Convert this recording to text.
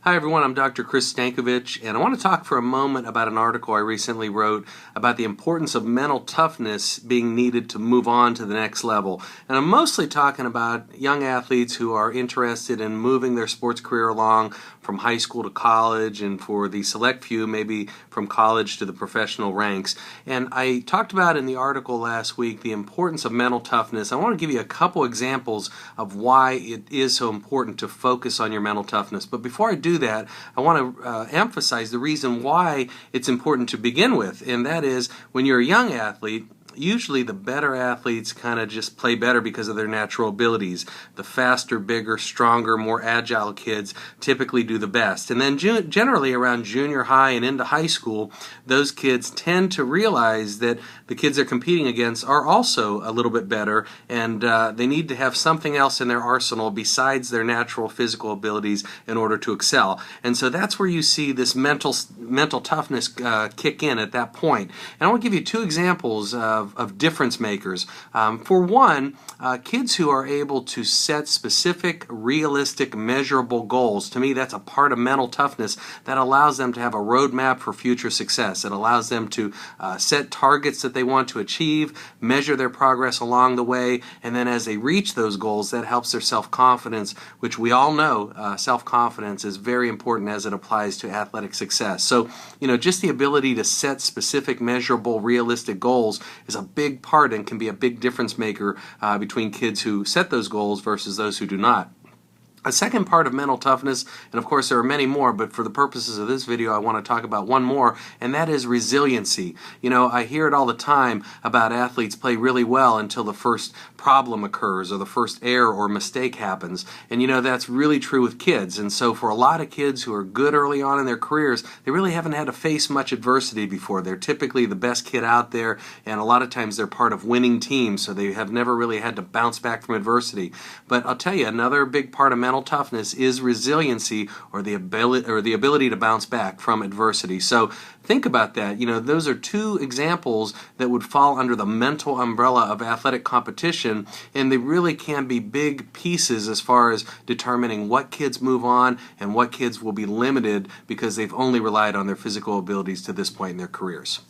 Hi everyone, I'm Dr. Chris Stankovich, and I want to talk for a moment about an article I recently wrote about the importance of mental toughness being needed to move on to the next level. And I'm mostly talking about young athletes who are interested in moving their sports career along from high school to college, and for the select few, maybe from college to the professional ranks. And I talked about in the article last week the importance of mental toughness. I want to give you a couple examples of why it is so important to focus on your mental toughness. But before I do that, I want to emphasize the reason why it's important to begin with, and that is when you're a young athlete, usually the better athletes kind of just play better because of their natural abilities. The faster, bigger, stronger, more agile kids typically do the best. And then generally around junior high and into high school, those kids tend to realize that the kids they're competing against are also a little bit better, and they need to have something else in their arsenal besides their natural physical abilities in order to excel. And so that's where you see this mental toughness kick in at that point. And I want to give you two examples of difference makers. For one, kids who are able to set specific, realistic, measurable goals. To me, that's a part of mental toughness that allows them to have a roadmap for future success. It allows them to set targets that they want to achieve, measure their progress along the way, and then as they reach those goals, that helps their self-confidence, which we all know self-confidence is very important as it applies to athletic success. So, just the ability to set specific, measurable, realistic goals is a big part and can be a big difference maker between kids who set those goals versus those who do not. A second part of mental toughness, and of course there are many more, but for the purposes of this video I want to talk about one more, and that is resiliency. I hear it all the time about athletes play really well until the first problem occurs or the first error or mistake happens. And that's really true with kids. And so for a lot of kids who are good early on in their careers, they really haven't had to face much adversity before. They're typically the best kid out there, and a lot of times they're part of winning teams, so they have never really had to bounce back from adversity. But I'll tell you, another big part of mental toughness is resiliency, or the ability to bounce back from adversity. So think about that. Those are two examples that would fall under the mental umbrella of athletic competition, and they really can be big pieces as far as determining what kids move on and what kids will be limited because they've only relied on their physical abilities to this point in their careers.